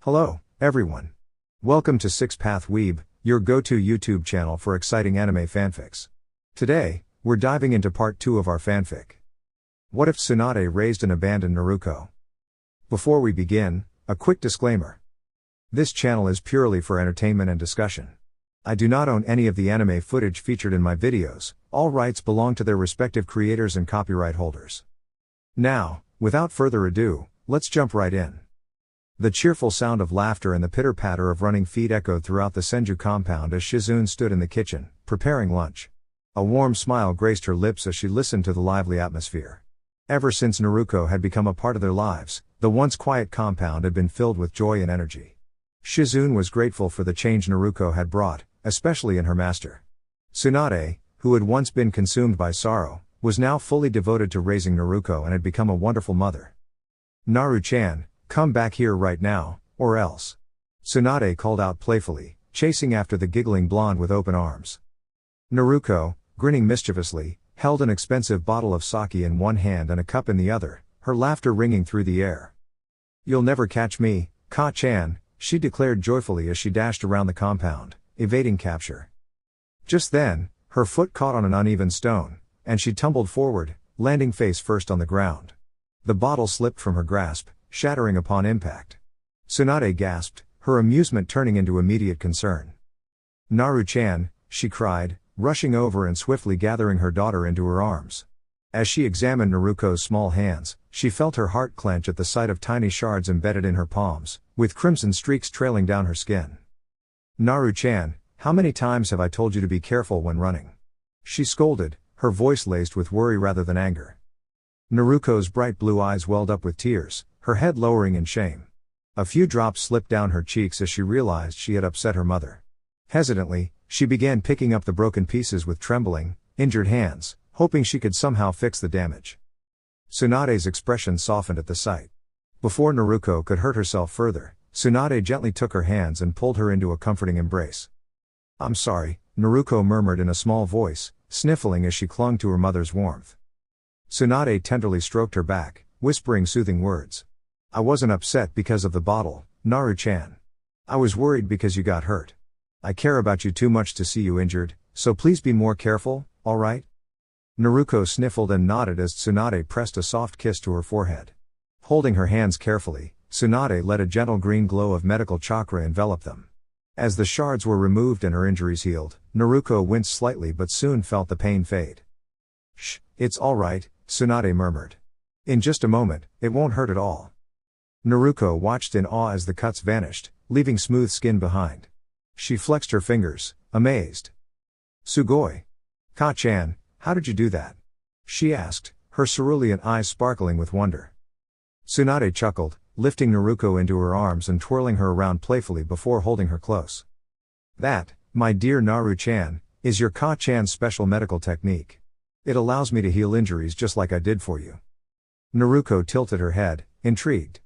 Hello, everyone. Welcome to Six Path Weeb, your go-to YouTube channel for exciting anime fanfics. Today, we're diving into part 2 of our fanfic. What if Tsunade raised and abandoned Naruko? Before we begin, a quick disclaimer. This channel is purely for entertainment and discussion. I do not own any of the anime footage featured in my videos, all rights belong to their respective creators and copyright holders. Now, without further ado, let's jump right in. The cheerful sound of laughter and the pitter-patter of running feet echoed throughout the Senju compound as Shizune stood in the kitchen, preparing lunch. A warm smile graced her lips as she listened to the lively atmosphere. Ever since Naruko had become a part of their lives, the once quiet compound had been filled with joy and energy. Shizune was grateful for the change Naruko had brought, especially in her master. Tsunade, who had once been consumed by sorrow, was now fully devoted to raising Naruko and had become a wonderful mother. "Naru-chan, come back here right now, or else," Tsunade called out playfully, chasing after the giggling blonde with open arms. Naruko, grinning mischievously, held an expensive bottle of sake in one hand and a cup in the other, her laughter ringing through the air. "You'll never catch me, Ka-chan," she declared joyfully as she dashed around the compound, evading capture. Just then, her foot caught on an uneven stone, and she tumbled forward, landing face first on the ground. The bottle slipped from her grasp, shattering upon impact. Tsunade gasped, her amusement turning into immediate concern. "Naru-chan," she cried, rushing over and swiftly gathering her daughter into her arms. As she examined Naruko's small hands, she felt her heart clench at the sight of tiny shards embedded in her palms, with crimson streaks trailing down her skin. "Naru-chan, how many times have I told you to be careful when running?" she scolded, her voice laced with worry rather than anger. Naruko's bright blue eyes welled up with tears, her head lowering in shame. A few drops slipped down her cheeks as she realized she had upset her mother. Hesitantly, she began picking up the broken pieces with trembling, injured hands, hoping she could somehow fix the damage. Tsunade's expression softened at the sight. Before Naruko could hurt herself further, Tsunade gently took her hands and pulled her into a comforting embrace. "I'm sorry," Naruko murmured in a small voice, sniffling as she clung to her mother's warmth. Tsunade tenderly stroked her back, whispering soothing words. "I wasn't upset because of the bottle, Naru-chan. I was worried because you got hurt. I care about you too much to see you injured, so please be more careful, alright?" Naruko sniffled and nodded as Tsunade pressed a soft kiss to her forehead. Holding her hands carefully, Tsunade let a gentle green glow of medical chakra envelop them. As the shards were removed and her injuries healed, Naruko winced slightly but soon felt the pain fade. "Shh, it's alright," Tsunade murmured. "In just a moment, it won't hurt at all." Naruko watched in awe as the cuts vanished, leaving smooth skin behind. She flexed her fingers, amazed. "Sugoi. Ka-chan, how did you do that?" she asked, her cerulean eyes sparkling with wonder. Tsunade chuckled, lifting Naruko into her arms and twirling her around playfully before holding her close. "That, my dear Naru-chan, is your Ka-chan's special medical technique. It allows me to heal injuries just like I did for you." Naruko tilted her head, intrigued.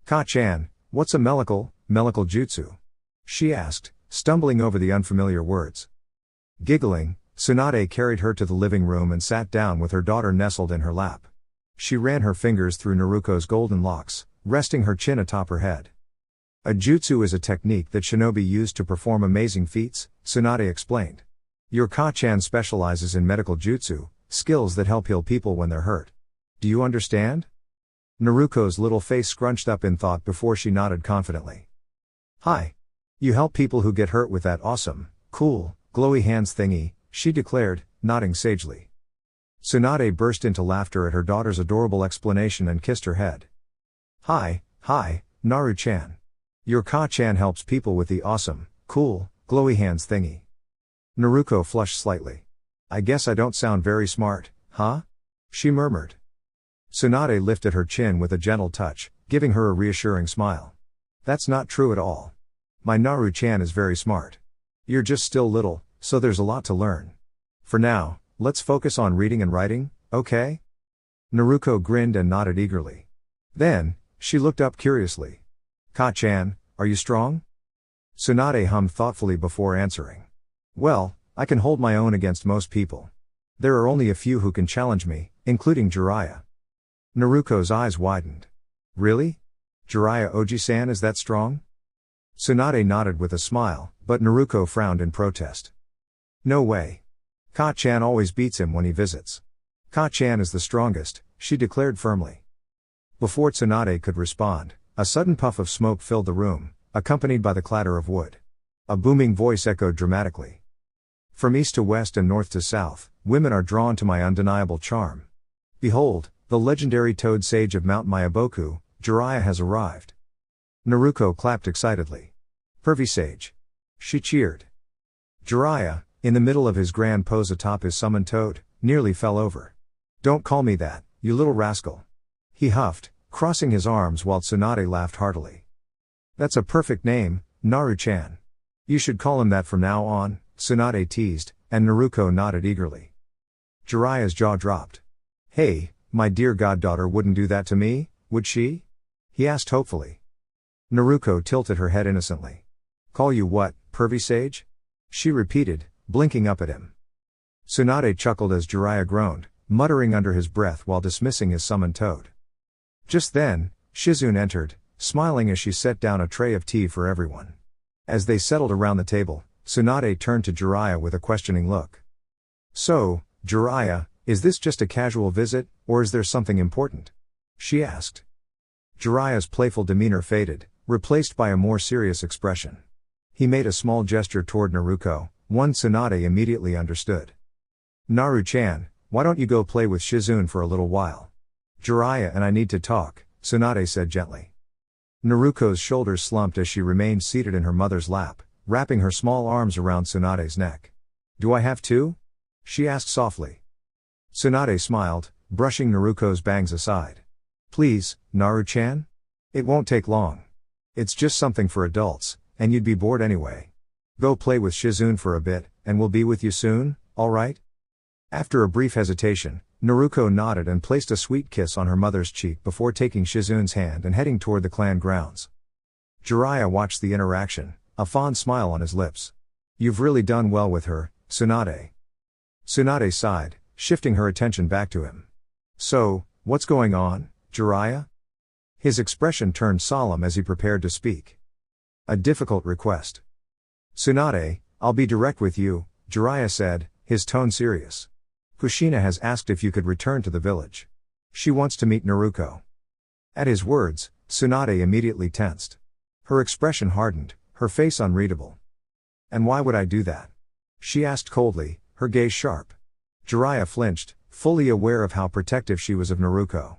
"Ka-chan, what's a medical jutsu?" she asked, stumbling over the unfamiliar words. Giggling, Tsunade carried her to the living room and sat down with her daughter nestled in her lap. She ran her fingers through Naruko's golden locks, resting her chin atop her head. "A jutsu is a technique that shinobi use to perform amazing feats," Tsunade explained. "Your Ka-chan specializes in medical jutsu, skills that help heal people when they're hurt. Do you understand?" Naruko's little face scrunched up in thought before she nodded confidently. "Hi. You help people who get hurt with that awesome, cool, glowy hands thingy," she declared, nodding sagely. Tsunade burst into laughter at her daughter's adorable explanation and kissed her head. Hi, Naru-chan. Your Ka-chan helps people with the awesome, cool, glowy hands thingy." Naruko flushed slightly. "I guess I don't sound very smart, huh?" she murmured. Tsunade lifted her chin with a gentle touch, giving her a reassuring smile. "That's not true at all. My Naru-chan is very smart. You're just still little, so there's a lot to learn. For now, let's focus on reading and writing, okay?" Naruko grinned and nodded eagerly. Then, she looked up curiously. "Ka-chan, are you strong?" Tsunade hummed thoughtfully before answering. "Well, I can hold my own against most people. There are only a few who can challenge me, including Jiraiya." Naruko's eyes widened. "Really? Jiraiya Oji-san is that strong?" Tsunade nodded with a smile, but Naruko frowned in protest. No way. Ka-chan always beats him when he visits. Ka-chan is the strongest, she declared firmly. Before Tsunade could respond, a sudden puff of smoke filled the room, accompanied by the clatter of wood. A booming voice echoed dramatically. From east to west and north to south, women are drawn to my undeniable charm. Behold, the legendary toad sage of Mount Myaboku, Jiraiya has arrived. Naruko clapped excitedly. Pervy sage. She cheered. Jiraiya, in the middle of his grand pose atop his summoned toad, nearly fell over. Don't call me that, you little rascal. He huffed, crossing his arms while Tsunade laughed heartily. That's a perfect name, Naru-chan. You should call him that from now on, Tsunade teased, and Naruko nodded eagerly. Jiraiya's jaw dropped. Hey, my dear goddaughter wouldn't do that to me, would she? He asked hopefully. Naruko tilted her head innocently. Call you what, pervy sage? She repeated, blinking up at him. Tsunade chuckled as Jiraiya groaned, muttering under his breath while dismissing his summoned toad. Just then, Shizune entered, smiling as she set down a tray of tea for everyone. As they settled around the table, Tsunade turned to Jiraiya with a questioning look. So, Jiraiya, is this just a casual visit, or is there something important? She asked. Jiraiya's playful demeanor faded, replaced by a more serious expression. He made a small gesture toward Naruko, one Tsunade immediately understood. Naru-chan, why don't you go play with Shizune for a little while? Jiraiya and I need to talk, Tsunade said gently. Naruko's shoulders slumped as she remained seated in her mother's lap, wrapping her small arms around Tsunade's neck. Do I have to? She asked softly. Tsunade smiled, brushing Naruko's bangs aside. Please, Naru-chan? It won't take long. It's just something for adults, and you'd be bored anyway. Go play with Shizune for a bit, and we'll be with you soon, alright? After a brief hesitation, Naruko nodded and placed a sweet kiss on her mother's cheek before taking Shizune's hand and heading toward the clan grounds. Jiraiya watched the interaction, a fond smile on his lips. You've really done well with her, Tsunade. Tsunade sighed, shifting her attention back to him. So, what's going on, Jiraiya? His expression turned solemn as he prepared to speak. A difficult request. Tsunade, I'll be direct with you, Jiraiya said, his tone serious. Kushina has asked if you could return to the village. She wants to meet Naruko. At his words, Tsunade immediately tensed. Her expression hardened, her face unreadable. And why would I do that? She asked coldly, her gaze sharp. Jiraiya flinched, fully aware of how protective she was of Naruko.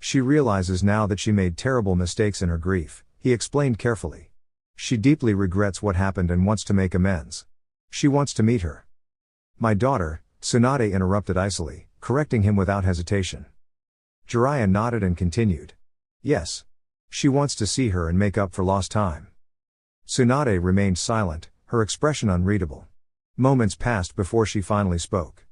She realizes now that she made terrible mistakes in her grief, he explained carefully. She deeply regrets what happened and wants to make amends. She wants to meet her. My daughter, Tsunade interrupted icily, correcting him without hesitation. Jiraiya nodded and continued. Yes. She wants to see her and make up for lost time. Tsunade remained silent, her expression unreadable. Moments passed before she finally spoke.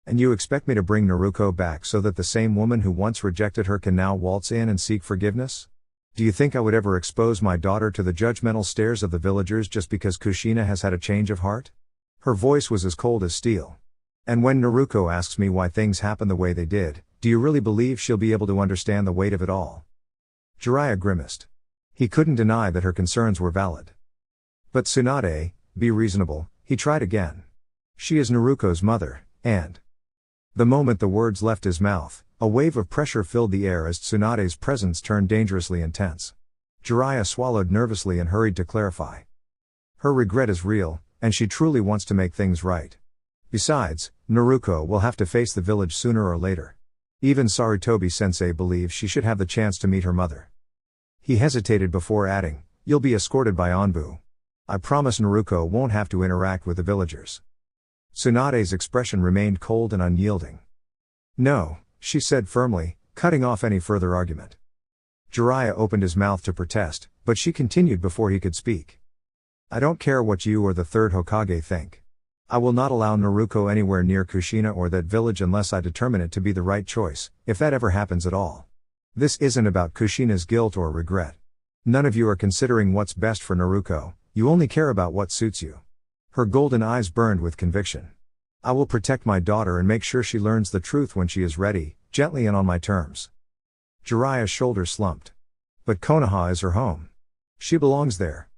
And you expect me to bring Naruko back so that the same woman who once rejected her can now waltz in and seek forgiveness? Do you think I would ever expose my daughter to the judgmental stares of the villagers just because Kushina has had a change of heart? Her voice was as cold as steel. And when Naruko asks me why things happen the way they did, do you really believe she'll be able to understand the weight of it all? Jiraiya grimaced. He couldn't deny that her concerns were valid. But Tsunade, be reasonable, he tried again. She is Naruko's mother, and... The moment the words left his mouth, a wave of pressure filled the air as Tsunade's presence turned dangerously intense. Jiraiya swallowed nervously and hurried to clarify. Her regret is real, and she truly wants to make things right. Besides, Naruko will have to face the village sooner or later. Even Sarutobi-sensei believes she should have the chance to meet her mother. He hesitated before adding, you'll be escorted by Anbu. I promise Naruko won't have to interact with the villagers. Tsunade's expression remained cold and unyielding. No, she said firmly, cutting off any further argument. Jiraiya opened his mouth to protest, but she continued before he could speak. I don't care what you or the third Hokage think. I will not allow Naruko anywhere near Kushina or that village unless I determine it to be the right choice, if that ever happens at all. This isn't about Kushina's guilt or regret. None of you are considering what's best for Naruko, you only care about what suits you. Her golden eyes burned with conviction. I will protect my daughter and make sure she learns the truth when she is ready, gently and on my terms. Jiraiya's shoulders slumped. But Konoha is her home. She belongs there.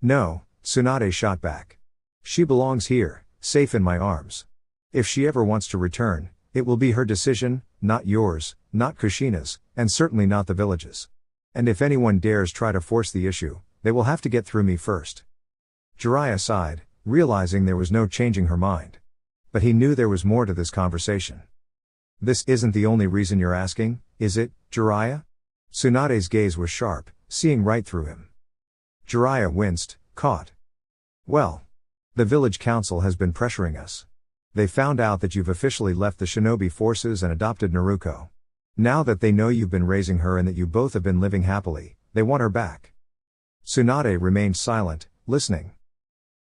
No, Tsunade shot back. She belongs here, safe in my arms. If she ever wants to return, it will be her decision, not yours, not Kushina's, and certainly not the village's. And if anyone dares try to force the issue, they will have to get through me first. Jiraiya sighed, realizing there was no changing her mind. But he knew there was more to this conversation. This isn't the only reason you're asking, is it, Jiraiya? Tsunade's gaze was sharp, seeing right through him. Jiraiya winced, caught. Well, the village council has been pressuring us. They found out that you've officially left the shinobi forces and adopted Naruko. Now that they know you've been raising her and that you both have been living happily, they want her back. Tsunade remained silent, listening.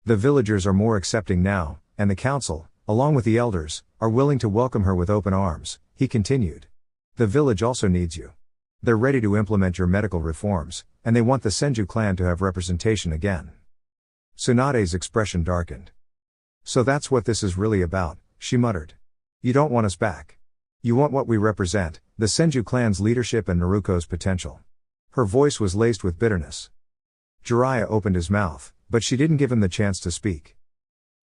The villagers are more accepting now, and the council, along with the elders, are willing to welcome her with open arms, he continued. The village also needs you. They're ready to implement your medical reforms, and they want the Senju clan to have representation again. Tsunade's expression darkened. So that's what this is really about, she muttered. You don't want us back. You want what we represent, the Senju clan's leadership and Naruko's potential. Her voice was laced with bitterness. Jiraiya opened his mouth, but she didn't give him the chance to speak.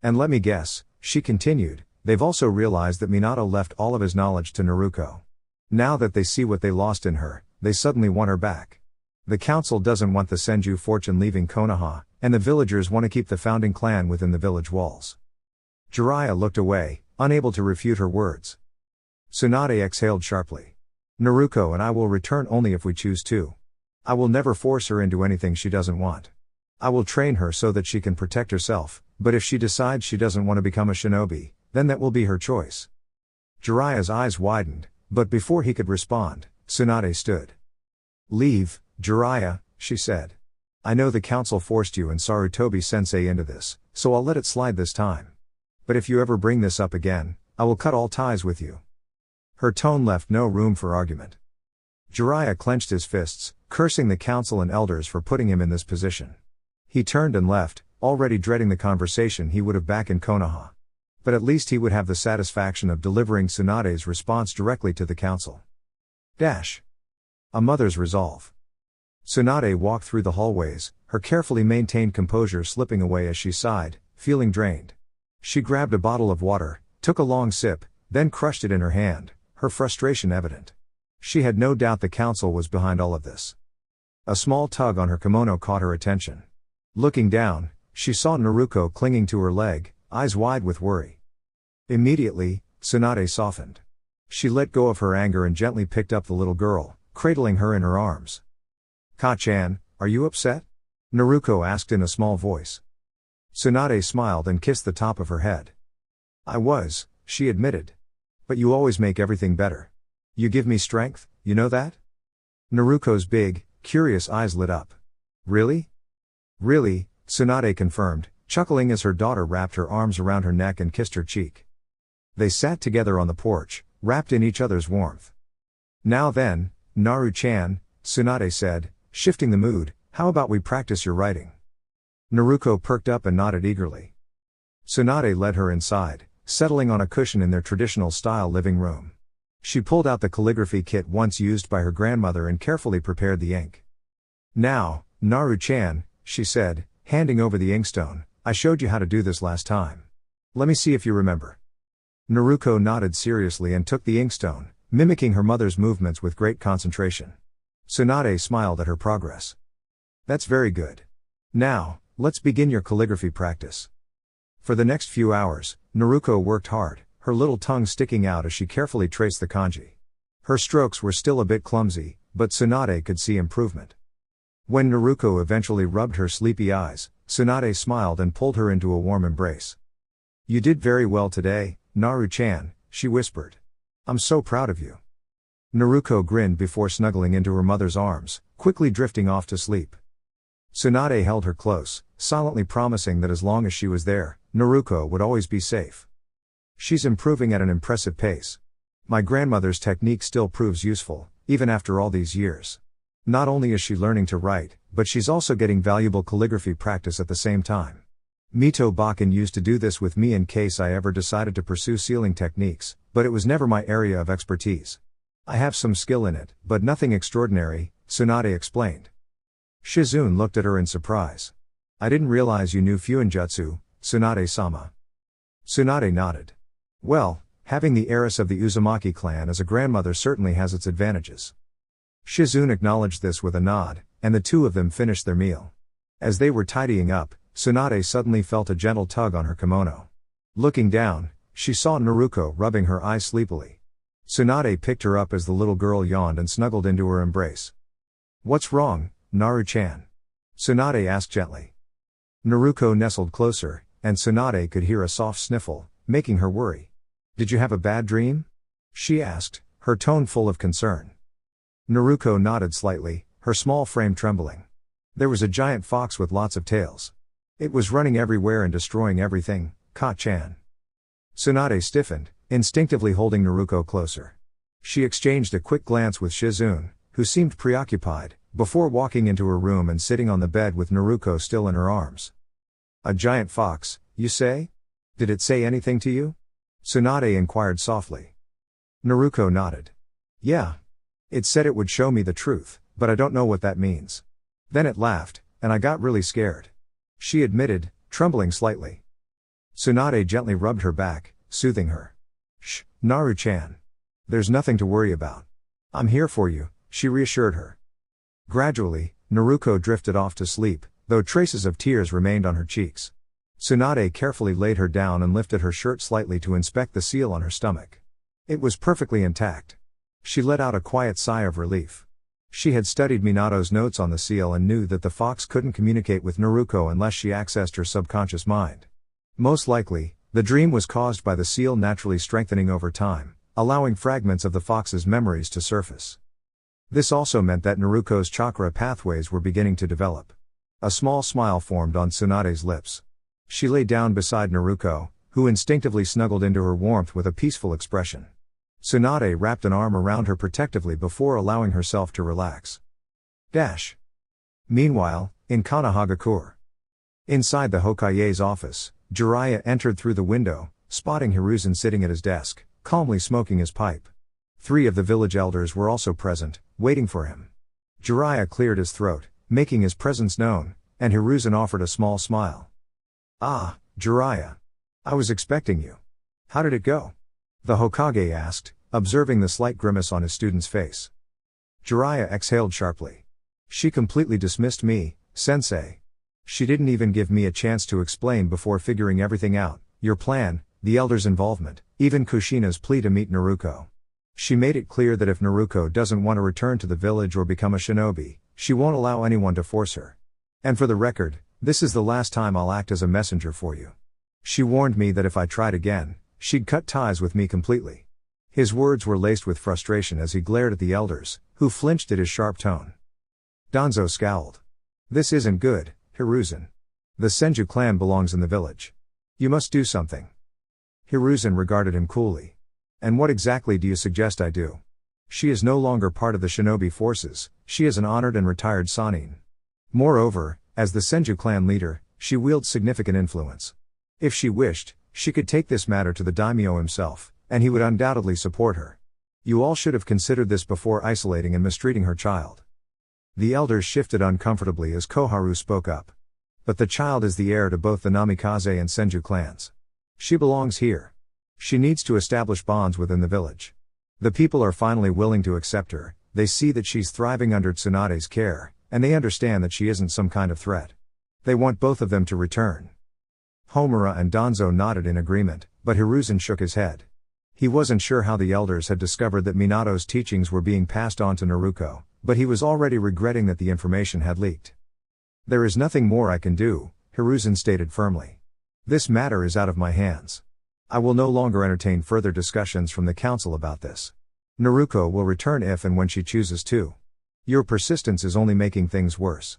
And let me guess, she continued, they've also realized that Minato left all of his knowledge to Naruko. Now that they see what they lost in her, they suddenly want her back. The council doesn't want the Senju fortune leaving Konoha, and the villagers want to keep the founding clan within the village walls. Jiraiya looked away, unable to refute her words. Tsunade exhaled sharply. Naruko and I will return only if we choose to. I will never force her into anything she doesn't want. I will train her so that she can protect herself, but if she decides she doesn't want to become a shinobi, then that will be her choice. Jiraiya's eyes widened, but before he could respond, Tsunade stood. Leave, Jiraiya, she said. I know the council forced you and Sarutobi-sensei into this, so I'll let it slide this time. But if you ever bring this up again, I will cut all ties with you. Her tone left no room for argument. Jiraiya clenched his fists, cursing the council and elders for putting him in this position. He turned and left, already dreading the conversation he would have back in Konoha. But at least he would have the satisfaction of delivering Tsunade's response directly to the council. A mother's resolve. Tsunade walked through the hallways, her carefully maintained composure slipping away as she sighed, feeling drained. She grabbed a bottle of water, took a long sip, then crushed it in her hand, her frustration evident. She had no doubt the council was behind all of this. A small tug on her kimono caught her attention. Looking down, she saw Naruko clinging to her leg, eyes wide with worry. Immediately, Tsunade softened. She let go of her anger and gently picked up the little girl, cradling her in her arms. Ka-chan, are you upset? Naruko asked in a small voice. Tsunade smiled and kissed the top of her head. I was, she admitted. But you always make everything better. You give me strength, you know that? Naruko's big, curious eyes lit up. Really? Really, Tsunade confirmed, chuckling as her daughter wrapped her arms around her neck and kissed her cheek. They sat together on the porch, wrapped in each other's warmth. Now then, Naru-chan, Tsunade said, shifting the mood, how about we practice your writing? Naruko perked up and nodded eagerly. Tsunade led her inside, settling on a cushion in their traditional style living room. She pulled out the calligraphy kit once used by her grandmother and carefully prepared the ink. Now, Naru-chan, she said, handing over the inkstone, I showed you how to do this last time. Let me see if you remember. Naruko nodded seriously and took the inkstone, mimicking her mother's movements with great concentration. Tsunade smiled at her progress. That's very good. Now, let's begin your calligraphy practice. For the next few hours, Naruko worked hard, her little tongue sticking out as she carefully traced the kanji. Her strokes were still a bit clumsy, but Tsunade could see improvement. When Naruko eventually rubbed her sleepy eyes, Tsunade smiled and pulled her into a warm embrace. You did very well today, Naru-chan, she whispered. I'm so proud of you. Naruko grinned before snuggling into her mother's arms, quickly drifting off to sleep. Tsunade held her close, silently promising that as long as she was there, Naruko would always be safe. She's improving at an impressive pace. My grandmother's technique still proves useful, even after all these years. Not only is she learning to write, but she's also getting valuable calligraphy practice at the same time. Mito Bakken used to do this with me in case I ever decided to pursue sealing techniques, but it was never my area of expertise. I have some skill in it, but nothing extraordinary, Tsunade explained. Shizune looked at her in surprise. I didn't realize you knew Fuinjutsu, Tsunade-sama. Tsunade nodded. Well, having the heiress of the Uzumaki clan as a grandmother certainly has its advantages. Shizune acknowledged this with a nod, and the two of them finished their meal. As they were tidying up, Tsunade suddenly felt a gentle tug on her kimono. Looking down, she saw Naruko rubbing her eyes sleepily. Tsunade picked her up as the little girl yawned and snuggled into her embrace. "What's wrong, Naru-chan?" Tsunade asked gently. Naruko nestled closer, and Tsunade could hear a soft sniffle, making her worry. "Did you have a bad dream?" she asked, her tone full of concern. Naruko nodded slightly, her small frame trembling. There was a giant fox with lots of tails. It was running everywhere and destroying everything, Ka-chan. Tsunade stiffened, instinctively holding Naruko closer. She exchanged a quick glance with Shizune, who seemed preoccupied, before walking into her room and sitting on the bed with Naruko still in her arms. "A giant fox, you say? Did it say anything to you?" Tsunade inquired softly. Naruko nodded. "Yeah. It said it would show me the truth, but I don't know what that means. Then it laughed, and I got really scared," she admitted, trembling slightly. Tsunade gently rubbed her back, soothing her. "Shh, Naru-chan. There's nothing to worry about. I'm here for you," she reassured her. Gradually, Naruko drifted off to sleep, though traces of tears remained on her cheeks. Tsunade carefully laid her down and lifted her shirt slightly to inspect the seal on her stomach. It was perfectly intact. She let out a quiet sigh of relief. She had studied Minato's notes on the seal and knew that the fox couldn't communicate with Naruko unless she accessed her subconscious mind. Most likely, the dream was caused by the seal naturally strengthening over time, allowing fragments of the fox's memories to surface. This also meant that Naruko's chakra pathways were beginning to develop. A small smile formed on Tsunade's lips. She lay down beside Naruko, who instinctively snuggled into her warmth with a peaceful expression. Tsunade wrapped an arm around her protectively before allowing herself to relax. Meanwhile, in Kanahagakure. Inside the Hokage's office, Jiraiya entered through the window, spotting Hiruzen sitting at his desk, calmly smoking his pipe. 3 of the village elders were also present, waiting for him. Jiraiya cleared his throat, making his presence known, and Hiruzen offered a small smile. "Ah, Jiraiya. I was expecting you. How did it go?" the Hokage asked, observing the slight grimace on his student's face. Jiraiya exhaled sharply. "She completely dismissed me, sensei. She didn't even give me a chance to explain before figuring everything out, your plan, the elders' involvement, even Kushina's plea to meet Naruko. She made it clear that if Naruko doesn't want to return to the village or become a shinobi, she won't allow anyone to force her. And for the record, this is the last time I'll act as a messenger for you. She warned me that if I tried again, she'd cut ties with me completely." His words were laced with frustration as he glared at the elders, who flinched at his sharp tone. Danzo scowled. "This isn't good, Hiruzen. The Senju clan belongs in the village. You must do something." Hiruzen regarded him coolly. "And what exactly do you suggest I do? She is no longer part of the shinobi forces, she is an honored and retired Sannin. Moreover, as the Senju clan leader, she wields significant influence. If she wished, she could take this matter to the daimyo himself, and he would undoubtedly support her. You all should have considered this before isolating and mistreating her child." The elders shifted uncomfortably as Koharu spoke up. "But the child is the heir to both the Namikaze and Senju clans. She belongs here. She needs to establish bonds within the village. The people are finally willing to accept her, they see that she's thriving under Tsunade's care, and they understand that she isn't some kind of threat. They want both of them to return." Homura and Danzo nodded in agreement, but Hiruzen shook his head. He wasn't sure how the elders had discovered that Minato's teachings were being passed on to Naruko, but he was already regretting that the information had leaked. "There is nothing more I can do," Hiruzen stated firmly. "This matter is out of my hands. I will no longer entertain further discussions from the council about this. Naruko will return if and when she chooses to. Your persistence is only making things worse."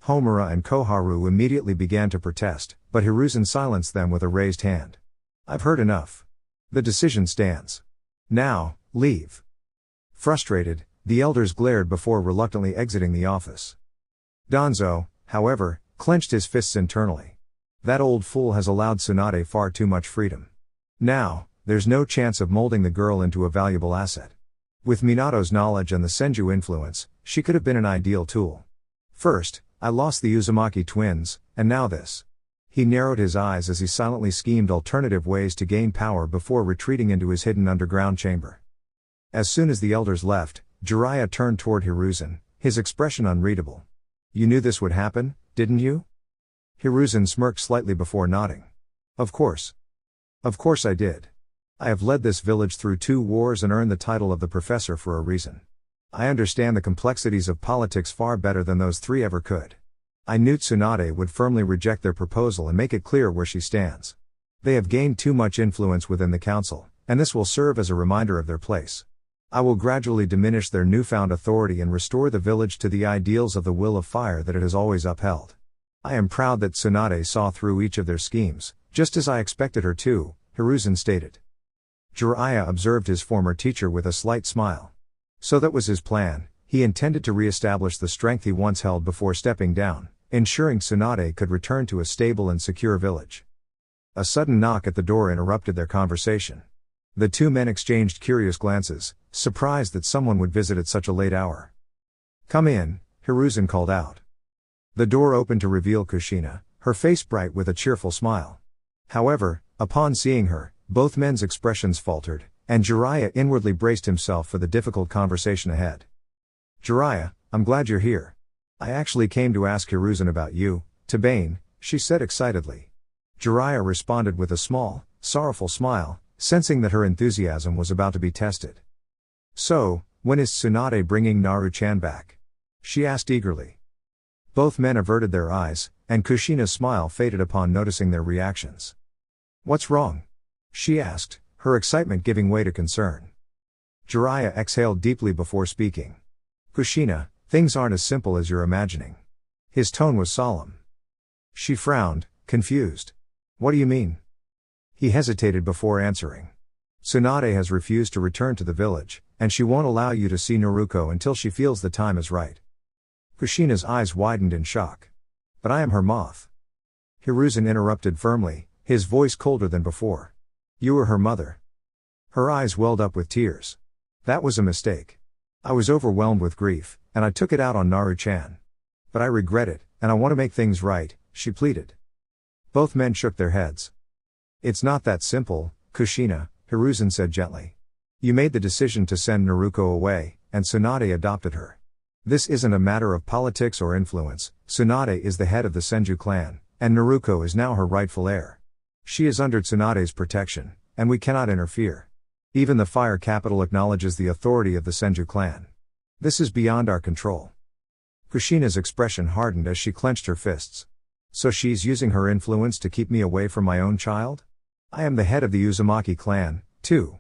Homura and Koharu immediately began to protest, but Hiruzen silenced them with a raised hand. "I've heard enough. The decision stands. Now, leave." Frustrated, the elders glared before reluctantly exiting the office. Danzo, however, clenched his fists internally. That old fool has allowed Tsunade far too much freedom. Now, there's no chance of molding the girl into a valuable asset. With Minato's knowledge and the Senju influence, she could have been an ideal tool. First, I lost the Uzumaki twins, and now this. He narrowed his eyes as he silently schemed alternative ways to gain power before retreating into his hidden underground chamber. As soon as the elders left, Jiraiya turned toward Hiruzen, his expression unreadable. You knew this would happen, didn't you? Hiruzen smirked slightly before nodding. Of course. Of course I did. I have led this village through 2 wars and earned the title of the professor for a reason. I understand the complexities of politics far better than those 3 ever could. I knew Tsunade would firmly reject their proposal and make it clear where she stands. They have gained too much influence within the council, and this will serve as a reminder of their place. I will gradually diminish their newfound authority and restore the village to the ideals of the will of fire that it has always upheld. I am proud that Tsunade saw through each of their schemes, just as I expected her to, Hiruzen stated. Jiraiya observed his former teacher with a slight smile. So that was his plan. He intended to re-establish the strength he once held before stepping down, ensuring Tsunade could return to a stable and secure village. A sudden knock at the door interrupted their conversation. The 2 men exchanged curious glances, surprised that someone would visit at such a late hour. Come in, Hiruzen called out. The door opened to reveal Kushina, her face bright with a cheerful smile. However, upon seeing her, both men's expressions faltered, and Jiraiya inwardly braced himself for the difficult conversation ahead. Jiraiya, I'm glad you're here. I actually came to ask Hiruzen about you, Tabane, she said excitedly. Jiraiya responded with a small, sorrowful smile, sensing that her enthusiasm was about to be tested. So, when is Tsunade bringing Naru-chan back? She asked eagerly. Both men averted their eyes, and Kushina's smile faded upon noticing their reactions. What's wrong? She asked, her excitement giving way to concern. Jiraiya exhaled deeply before speaking. Kushina, things aren't as simple as you're imagining. His tone was solemn. She frowned, confused. What do you mean? He hesitated before answering. Tsunade has refused to return to the village, and she won't allow you to see Naruko until she feels the time is right. Kushina's eyes widened in shock. But I am her moth. Hiruzen interrupted firmly, his voice colder than before. You were her mother. Her eyes welled up with tears. That was a mistake. I was overwhelmed with grief, and I took it out on Naru-chan. But I regret it, and I want to make things right, she pleaded. Both men shook their heads. It's not that simple, Kushina, Hiruzen said gently. You made the decision to send Naruko away, and Tsunade adopted her. This isn't a matter of politics or influence. Tsunade is the head of the Senju clan, and Naruko is now her rightful heir. She is under Tsunade's protection, and we cannot interfere. Even the fire capital acknowledges the authority of the Senju clan. This is beyond our control. Kushina's expression hardened as she clenched her fists. So she's using her influence to keep me away from my own child? I am the head of the Uzumaki clan, too.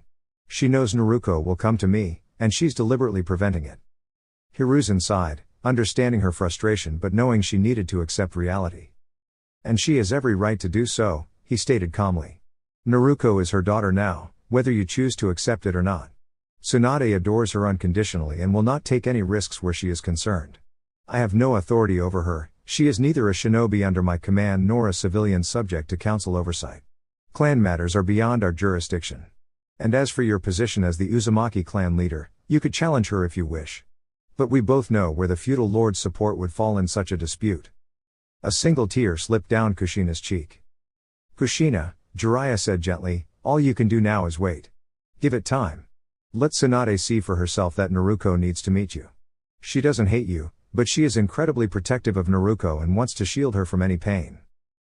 She knows Naruko will come to me, and she's deliberately preventing it. Hiruzen sighed, understanding her frustration but knowing she needed to accept reality. And she has every right to do so, he stated calmly. Naruko is her daughter now, whether you choose to accept it or not. Tsunade adores her unconditionally and will not take any risks where she is concerned. I have no authority over her. She is neither a shinobi under my command nor a civilian subject to council oversight. Clan matters are beyond our jurisdiction. And as for your position as the Uzumaki clan leader, you could challenge her if you wish. But we both know where the feudal lord's support would fall in such a dispute. A single tear slipped down Kushina's cheek. Kushina, Jiraiya said gently, all you can do now is wait. Give it time. Let Tsunade see for herself that Naruko needs to meet you. She doesn't hate you, but she is incredibly protective of Naruko and wants to shield her from any pain.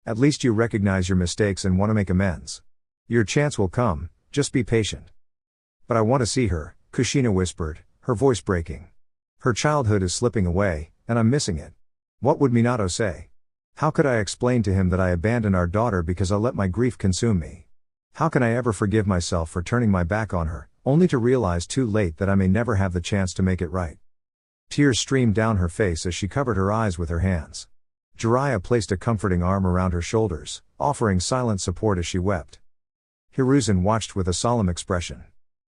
At least you recognize your mistakes and want to make amends. Your chance will come, just be patient. But I want to see her, Kushina whispered, her voice breaking. Her childhood is slipping away, and I'm missing it. What would Minato say? How could I explain to him that I abandoned our daughter because I let my grief consume me? How can I ever forgive myself for turning my back on her, only to realize too late that I may never have the chance to make it right? Tears streamed down her face as she covered her eyes with her hands. Jiraiya placed a comforting arm around her shoulders, offering silent support as she wept. Hiruzen watched with a solemn expression.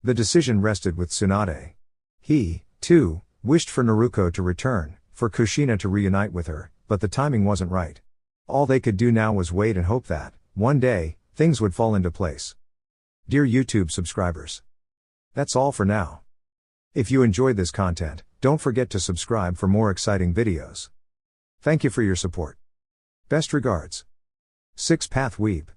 The decision rested with Tsunade. He, too, wished for Naruko to return, for Kushina to reunite with her, but the timing wasn't right. All they could do now was wait and hope that, one day, things would fall into place. Dear YouTube subscribers. That's all for now. If you enjoyed this content, don't forget to subscribe for more exciting videos. Thank you for your support. Best regards. 6 Path Weeb.